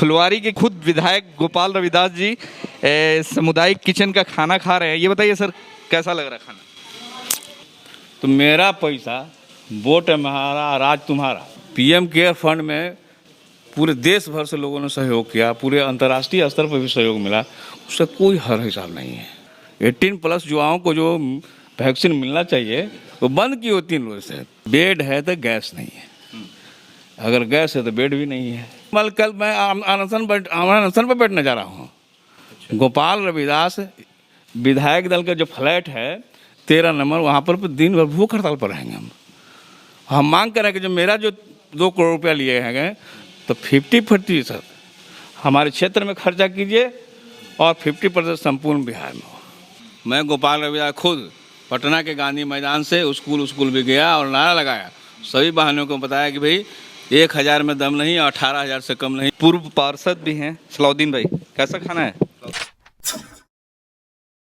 फुलवारी के खुद विधायक गोपाल रविदास जी सामुदायिक किचन का खाना खा रहे हैं। ये बताइए सर, कैसा लग रहा है खाना? तो मेरा पैसा, वोट हमारा, राज तुम्हारा। पीएम केयर फंड में पूरे देश भर से लोगों ने सहयोग किया, पूरे अंतर्राष्ट्रीय स्तर पर भी सहयोग मिला, उसका कोई हर हिसाब नहीं है। 18+ युवाओं को जो वैक्सीन मिलना चाहिए वो बंद की होती 3 रोज से। बेड है तो गैस नहीं है, अगर गैस है तो बेड भी नहीं है। कल मैं अनशन पर बैठने जा रहा हूँ। गोपाल रविदास विधायक दल का जो फ्लैट है 13 नंबर, वहाँ पर दिन भर भूख हड़ताल पर रहेंगे हम मांग कर रहे हैं कि जो मेरा जो 2 करोड़ रुपया लिए हैं तो 50% हमारे क्षेत्र में खर्चा कीजिए और 50% संपूर्ण बिहार में हो। मैं गोपाल रविदास खुद पटना के गांधी मैदान से स्कूल भी गया और नारा लगाया, सभी बहनों को बताया कि भाई 1000 में दम नहीं, 18,000 से कम नहीं। पूर्व पार्षद भी हैं सलाउद्दीन भाई, कैसा खाना है?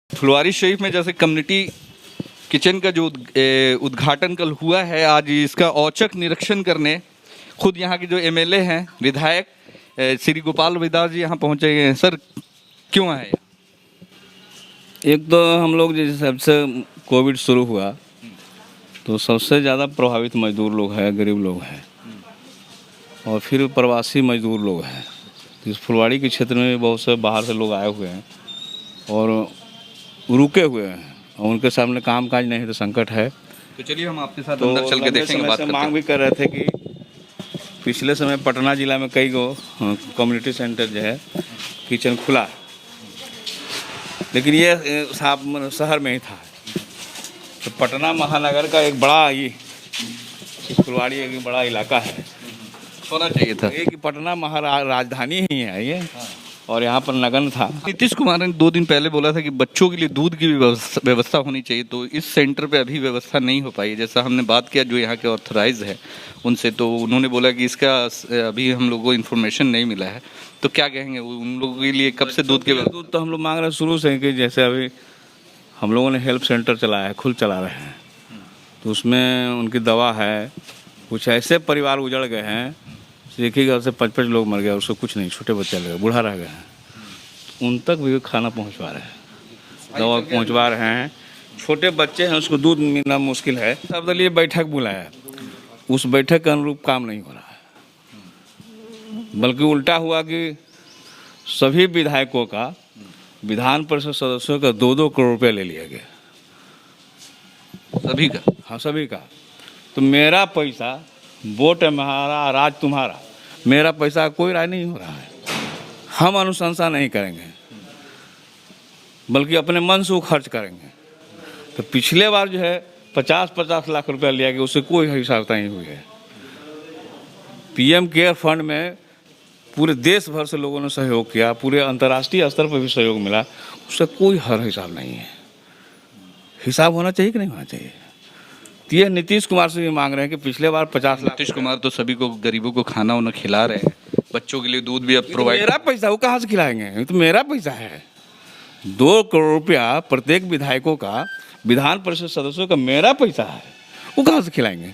फुलवारी शरीफ में जैसे कम्युनिटी किचन का जो उद्घाटन कल हुआ है, आज इसका औचक निरीक्षण करने खुद यहाँ के जो एमएलए हैं, विधायक श्री गोपाल रविदास जी यहाँ पहुँचे हैं। सर, क्यों आए यहाँ? एक तो हम लोग जैसे सबसे कोविड शुरू हुआ तो सबसे ज़्यादा प्रभावित मजदूर लोग हैं, गरीब लोग हैं, और फिर प्रवासी मजदूर लोग हैं। इस फुलवाड़ी के क्षेत्र में बहुत से बाहर से लोग आए हुए हैं और रुके हुए हैं, और उनके सामने काम काज नहीं है तो संकट है। तो चलिए हम आपके साथ अंदर चल के देखेंगे, बात करते हैं। मांग भी कर रहे थे कि पिछले समय पटना जिला में कई गो कम्युनिटी सेंटर जो है किचन खुला, लेकिन ये शहर में ही था। तो पटना महानगर का एक बड़ा ये फुलवाड़ी एक बड़ा इलाका है, होना चाहिए था। एक पटना राजधानी ही है ये, और यहाँ पर नगन था। नीतीश कुमार ने 2 दिन पहले बोला था कि बच्चों के लिए दूध की भी व्यवस्था होनी चाहिए, तो इस सेंटर पे अभी व्यवस्था नहीं हो पाई। जैसा हमने बात किया जो यहाँ के ऑथराइज है उनसे, तो उन्होंने बोला कि इसका अभी हम लोगों को इन्फॉर्मेशन नहीं मिला है। तो क्या कहेंगे उन लोगों के लिए, कब से दूध के? दूध तो हम लोग मांग रहे हैं शुरू से कि जैसे अभी हम लोगों ने हेल्प सेंटर चलाया है, खुद चला रहे हैं, तो उसमें उनकी दवा है। कुछ ऐसे परिवार उजड़ गए हैं, एक ही घर से 5-5 लोग मर गए, उसको कुछ नहीं, छोटे बच्चे लगे, बूढ़ा रह गए हैं, उन तक भी खाना पहुंचवा रहे हैं, दवा पहुंचवा रहे हैं। छोटे बच्चे हैं, उसको दूध मिलना मुश्किल है। सब के लिए बैठक बुलाया, उस बैठक के अनुरूप काम नहीं हो रहा है, बल्कि उल्टा हुआ कि सभी विधायकों का, विधान परिषद सदस्यों का 2-2 करोड़ रुपया ले लिया गया, सभी का। हाँ, सभी का। तो मेरा पैसा, वोट हमारा, राज तुम्हारा, मेरा पैसा कोई राय नहीं हो रहा है। हम अनुशंसा नहीं करेंगे, बल्कि अपने मन से वो खर्च करेंगे। तो पिछले बार जो है 50-50 लाख रुपया लिया गया, उससे कोई हिसाब नहीं हुई है। पीएम केयर फंड में पूरे देश भर से लोगों ने सहयोग किया, पूरे अंतर्राष्ट्रीय स्तर पर भी सहयोग मिला, उसका कोई हर हिसाब नहीं है। हिसाब होना चाहिए कि नहीं होना चाहिए? ये नीतीश कुमार से भी मांग रहे हैं कि पिछले बार 50 लाख। नीतीश कुमार तो सभी को, गरीबों को खाना उन्हें खिला रहे हैं, बच्चों के लिए दूध भी अब प्रोवाइड। मेरा पैसा, वो कहाँ से खिलाएंगे? ये तो मेरा पैसा है। 2 करोड़ रुपया प्रत्येक विधायकों का, विधान परिषद सदस्यों का मेरा पैसा है, वो कहाँ से खिलाएंगे?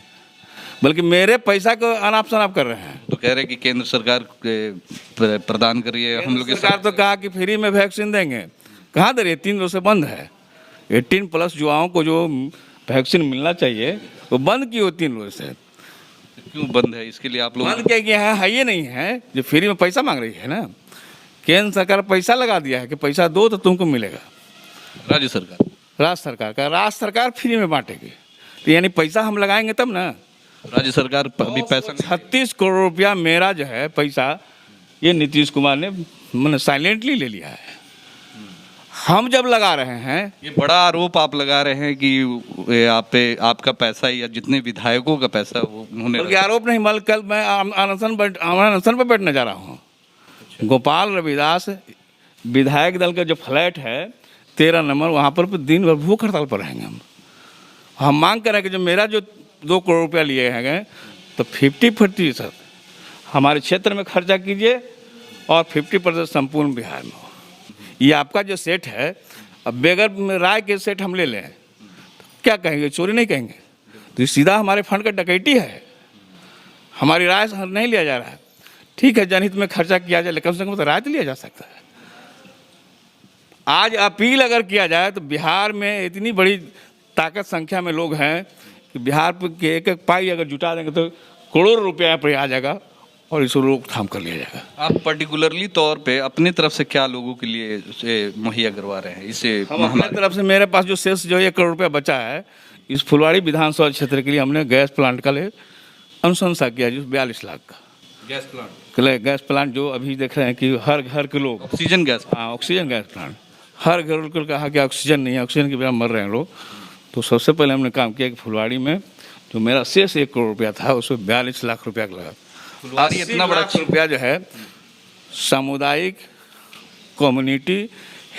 बल्कि मेरे पैसा को अनाप शनाप कर रहे हैं। तो कह रहे हैं कि केंद्र सरकार प्रदान कर रही है। हम लोग सरकार तो कहा कि फ्री में वैक्सीन देंगे, कहाँ दे रही है? 3 रोज से बंद है। 18+ युवाओं को जो वैक्सीन मिलना चाहिए वो बंद की होती 3 रोज से। क्यों बंद है? इसके लिए आप लोग बंद क्या किया है? ये नहीं है जो फ्री में पैसा मांग रही है ना, केंद्र सरकार पैसा लगा दिया है कि पैसा दो तो तुमको मिलेगा। राज्य सरकार फ्री में बांटेगी, तो यानी पैसा हम लगाएंगे तब ना। राज्य सरकार अभी पैसा 36 करोड़ रुपया मेरा जो है पैसा, ये नीतीश कुमार ने मैंने साइलेंटली ले लिया है। हम जब लगा रहे हैं, ये बड़ा आरोप आप लगा रहे हैं कि आप पे आपका पैसा या जितने विधायकों का पैसा वो उन्होंने। आरोप नहीं, बल्कि कल मैं अनशन पर बैठने जा रहा हूँ। गोपाल रविदास विधायक दल का जो फ्लैट है 13 नंबर, वहाँ पर दिन भर भूख हड़ताल पर रहेंगे हम मांग कर रहे हैं कि जो मेरा जो 2 करोड़ रुपया लिए हैं तो 50% हमारे क्षेत्र में खर्चा कीजिए और 50% संपूर्ण बिहार में हो। ये आपका जो सेट है, अब बेगर राय के सेट हम ले लें तो क्या कहेंगे? चोरी नहीं कहेंगे, तो सीधा हमारे फंड का डकैती है। हमारी राय नहीं लिया जा रहा है। ठीक है, जनहित में खर्चा किया जाए, लेकिन कम से कम तो राय तो लिया जा सकता है। आज अपील अगर किया जाए तो बिहार में इतनी बड़ी ताकत संख्या में लोग हैं कि बिहार के एक एक पाई अगर जुटा देंगे तो करोड़ों रुपया यहाँ पर आ जाएगा और इसको रोकथाम कर लिया जाएगा। आप पर्टिकुलरली तौर पे अपनी तरफ से क्या लोगों के लिए इसे मुहैया करवा रहे हैं इसे? हम अपने तरफ से, मेरे पास जो शेष जो 1 करोड़ रुपया बचा है, इस फुलवाड़ी विधानसभा क्षेत्र के लिए हमने गैस प्लांट का अनुशंसा किया, जो 42 लाख का गैस प्लांट जो अभी देख रहे हैं कि हर घर के लोग ऑक्सीजन गैस, हाँ ऑक्सीजन गैस प्लांट, हर घर को कहा कि ऑक्सीजन नहीं है, ऑक्सीजन के बिना मर रहे हैं लोग। तो सबसे पहले हमने काम किया कि फुलवाड़ी में जो मेरा शेष 1 करोड़ रुपया था उसमें 42 लाख रुपया लगा। फुलवाड़ी इतना बड़ा रुपया जो है सामुदायिक कम्युनिटी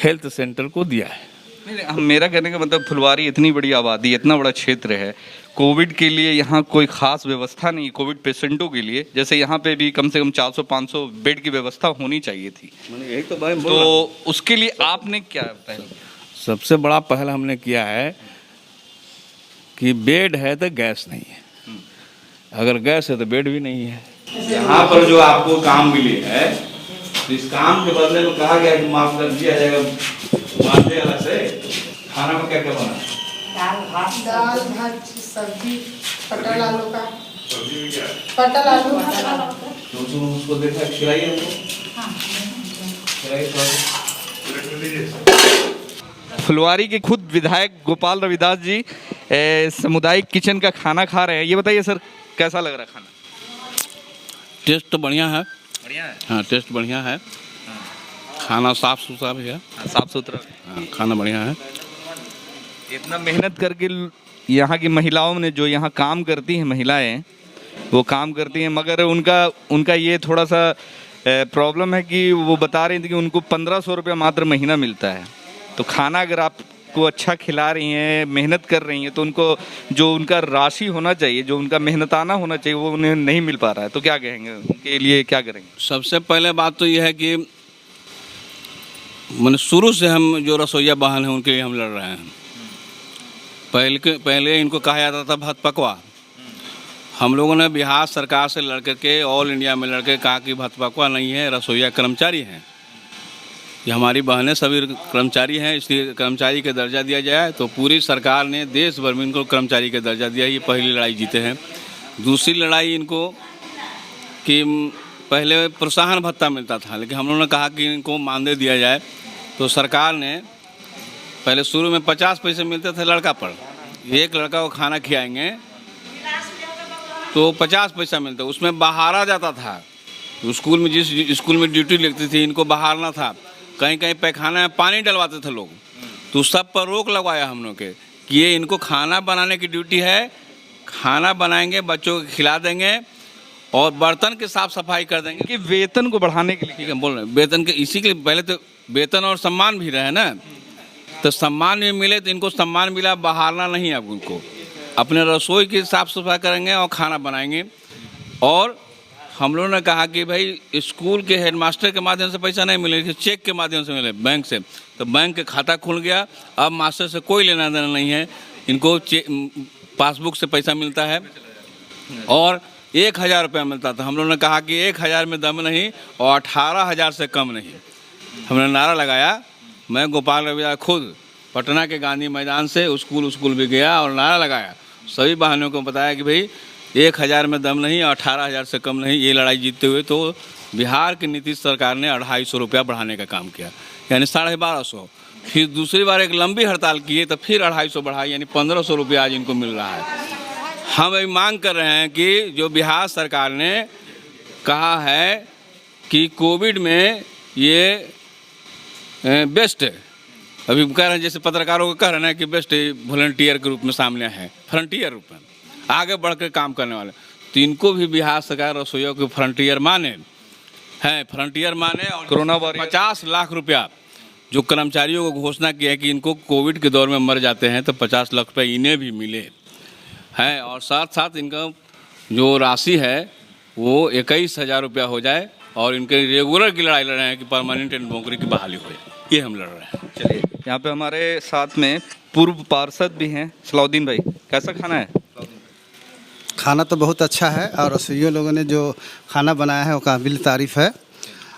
हेल्थ सेंटर को दिया है। नहीं, मेरा कहने का मतलब फुलवाड़ी इतनी बड़ी आबादी, इतना बड़ा क्षेत्र है, कोविड के लिए यहाँ कोई खास व्यवस्था नहीं, कोविड पेशेंटों के लिए जैसे यहाँ पे भी कम से कम 400-500 बेड की व्यवस्था होनी चाहिए थी। यही तो उसके लिए आपने क्या पहल? सबसे बड़ा पहल हमने किया है कि बेड है तो गैस नहीं है, अगर गैस है तो बेड भी नहीं है। यहाँ पर जो आपको काम मिली है, तो इस काम के बदले में कहा गया कि माफ कर दिया जाएगा मानदेय अलग से। खाना में क्या क्या बना? दाल भात सब्जी, पटल आलू का, पटल आलू तो तुम उसको देखा, खिलाइए हमको, फुलवाड़ी के खुद विधायक गोपाल रविदास जी सामुदायिक किचन का खाना खा रहे हैं। ये बताइए सर, कैसा लग रहा है खाना? टेस्ट तो बढ़िया है। बढ़िया है। हाँ, टेस्ट बढ़िया है। खाना साफ सुथरा भी है। साफ सुथरा। हाँ, खाना बढ़िया है। इतना मेहनत करके यहाँ की महिलाओं ने, जो यहाँ काम करती हैं महिलाएं, वो काम करती हैं, मगर उनका ये थोड़ा सा प्रॉब्लम है कि वो बता रही थी कि उनको 1500 रुपया मात्र महीना मिलता है। तो खाना अगर आपको अच्छा खिला रही हैं, मेहनत कर रही हैं, तो उनको जो उनका राशि होना चाहिए, जो उनका मेहनताना होना चाहिए, वो उन्हें नहीं मिल पा रहा है। तो क्या कहेंगे, उनके लिए क्या करेंगे? सबसे पहले बात तो यह है कि मैंने शुरू से हम जो रसोईया बहन हैं उनके लिए हम लड़ रहे हैं। पहले इनको कहा जाता था भत पकवा। हम लोगों ने बिहार सरकार से लड़ करके, ऑल इंडिया में लड़ के कहा कि भत पकवा नहीं है, रसोईया कर्मचारी हैं। ये हमारी बहनें सभी कर्मचारी हैं, इसलिए कर्मचारी का दर्जा दिया जाए। तो पूरी सरकार ने देश भर में इनको कर्मचारी का दर्जा दिया। ये पहली लड़ाई जीते हैं। दूसरी लड़ाई इनको कि पहले प्रोत्साहन भत्ता मिलता था, लेकिन हम लोगों ने कहा कि इनको मानदेय दिया जाए। तो सरकार ने पहले शुरू में 50 पैसे मिलते थे लड़का पर, एक लड़का को खाना खिलाएंगे तो 50 पैसा मिलता, उसमें बहारा जाता था। स्कूल में, जिस स्कूल में ड्यूटी लगती थी, इनको बहारना था। कहीं कहीं पैखाना में पानी डलवाते थे लोग, तो सब पर रोक लगवाया हम लोग के कि ये इनको खाना बनाने की ड्यूटी है, खाना बनाएंगे, बच्चों को खिला देंगे और बर्तन की साफ सफाई कर देंगे। कि वेतन को बढ़ाने के लिए, ठीक है, बोल रहे हैं वेतन के, इसी के लिए पहले तो वेतन और सम्मान भी रहे ना, तो सम्मान भी मिले। तो इनको सम्मान मिला, बहारना नहीं। अब उनको अपने रसोई की साफ सफाई करेंगे और खाना बनाएंगे। और हम लोगों ने कहा कि भाई स्कूल के हेडमास्टर के माध्यम से पैसा नहीं मिले, चेक के माध्यम से मिले बैंक से। तो बैंक के खाता खुल गया, अब मास्टर से कोई लेना देना नहीं है, इनको पासबुक से पैसा मिलता है। और 1000 रुपया मिलता था। हम लोगों ने कहा कि 1000 में दम नहीं और 18,000 से कम नहीं। हमने नारा लगाया। मैं गोपाल रविदास खुद पटना के गांधी मैदान से स्कूल भी गया और नारा लगाया। सभी बहनों को बताया कि भाई 1000 में दम नहीं, 18,000 से कम नहीं। ये लड़ाई जीतते हुए तो बिहार की नीतीश सरकार ने 250 रुपया बढ़ाने का काम किया, यानी 1250। फिर दूसरी बार एक लंबी हड़ताल किए तो फिर 250 बढ़ाई, यानी 1500 रुपया आज इनको मिल रहा है। हम अभी मांग कर रहे हैं कि जो बिहार सरकार ने कहा है कि कोविड में ये बेस्ट है, अभी कह रहे हैं, जैसे पत्रकारों को कह रहे हैं कि बेस्ट वॉलंटियर के रूप में सामने है, फ्रंटियर रूप में आगे बढ़ कर काम करने वाले। तो इनको भी बिहार सरकार रसोइयों को फ्रंटियर माने हैं, फ्रंटियर माने। और कोरोना वॉरियर 50 लाख रुपया जो कर्मचारियों को घोषणा की है कि इनको कोविड के दौर में मर जाते हैं तो 50 लाख रुपये इन्हें भी मिले हैं। और साथ साथ इनका जो राशि है वो 21,000 रुपया हो जाए और इनके रेगुलर की लड़ाई लड़ रहे हैं कि परमानेंट नौकरी की बहाली हो जाए, ये हम लड़ रहे हैं। चलिए, यहाँ पे हमारे साथ में पूर्व पार्षद भी हैं, सलाउद्दीन भाई। कैसा खाना है? खाना तो बहुत अच्छा है और रसोइयों लोगों ने जो खाना बनाया है वो काबिल तारीफ़ है।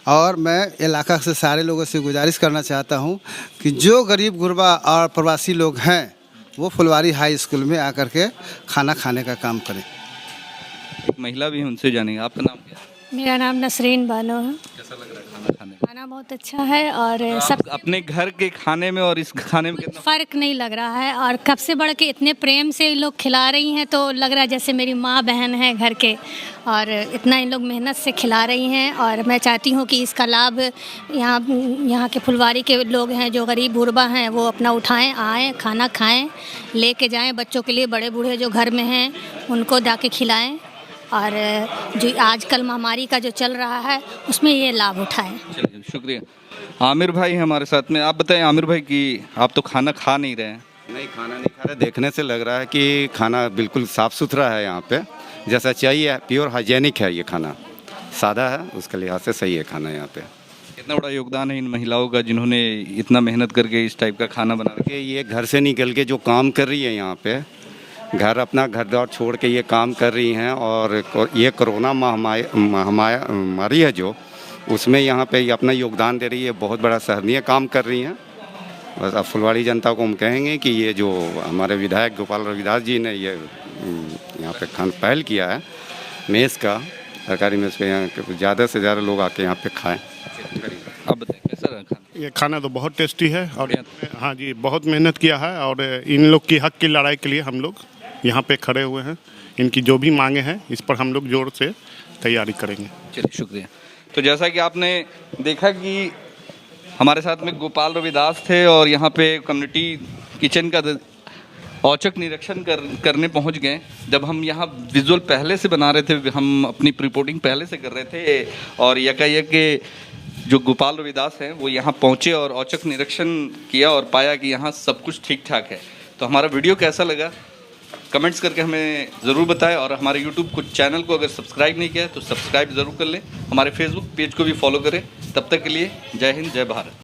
और मैं इलाका से सारे लोगों से गुजारिश करना चाहता हूँ कि जो गरीब गुरबा और प्रवासी लोग हैं वो फुलवारी हाई स्कूल में आकर के खाना खाने का काम करें। एक महिला भी है, उनसे जानेंगे। आपका नाम क्या है? मेरा नाम नसरीन बानो है। कैसा लग रहा है खाना खाने में? खाना बहुत अच्छा है और तो सब आप अपने घर के खाने में और इस खाने में कितना फ़र्क नहीं लग रहा है और कब से बढ़ के इतने प्रेम से लोग खिला रही हैं तो लग रहा है जैसे मेरी माँ बहन है घर के, और इतना इन लोग मेहनत से खिला रही हैं। और मैं चाहती हूँ कि इसका लाभ यहाँ के फुलवारी के लोग हैं जो गरीब गुरबा हैं वो अपना उठाएं, आएँ, खाना खाएं, लेके जाएं बच्चों के लिए, बड़े बूढ़े जो घर में हैं उनको जाके खिलाएं और जो आजकल महामारी का जो चल रहा है उसमें ये लाभ उठाएं। चलिए, शुक्रिया। आमिर भाई हमारे साथ में। आप बताएं आमिर भाई कि आप तो खाना खा नहीं रहे हैं। नहीं, खाना नहीं खा रहे। देखने से लग रहा है कि खाना बिल्कुल साफ़ सुथरा है यहाँ पे, जैसा चाहिए, प्योर हाइजेनिक है। ये खाना सादा है, उसके लिहाज से सही है खाना यहाँ पे। कितना बड़ा योगदान है इन महिलाओं का जिन्होंने इतना मेहनत करके इस टाइप का खाना बना कि ये घर से निकल के जो काम कर रही है यहाँ पे, अपना घर द्वार छोड़ के ये काम कर रही हैं, और ये कोरोना महामारी है जो, उसमें यहाँ पे ये अपना योगदान दे रही है। बहुत बड़ा सराहनीय काम कर रही हैं। बस अब फुलवारी जनता को हम कहेंगे कि ये जो हमारे विधायक गोपाल रविदास जी ने ये यहाँ पे पहल किया है मेज़ का, सरकारी मेज़ पे, यहाँ के ज़्यादा से ज़्यादा लोग आके यहाँ पे खाएँ। अब बताएं कैसा रहा खाना? ये खाना तो बहुत टेस्टी है और हाँ जी, बहुत मेहनत किया है और इन लोग की हक की लड़ाई के लिए हम लोग यहाँ पे खड़े हुए हैं। इनकी जो भी मांगे हैं इस पर हम लोग जोर से तैयारी करेंगे। चलिए, शुक्रिया। तो जैसा कि आपने देखा कि हमारे साथ में गोपाल रविदास थे और यहाँ पे कम्युनिटी किचन का औचक निरीक्षण करने पहुँच गए। जब हम यहाँ विजुअल पहले से बना रहे थे, हम अपनी रिपोर्टिंग पहले से कर रहे थे, और यकायक जो गोपाल रविदास हैं वो यहाँ पहुँचे और औचक निरीक्षण किया और पाया कि यहाँ सब कुछ ठीक ठाक है। तो हमारा वीडियो कैसा लगा कमेंट्स करके हमें ज़रूर बताएं, और हमारे यूट्यूब को चैनल को अगर सब्सक्राइब नहीं किया है तो सब्सक्राइब ज़रूर कर लें। हमारे फेसबुक पेज को भी फॉलो करें। तब तक के लिए जय हिंद, जय भारत।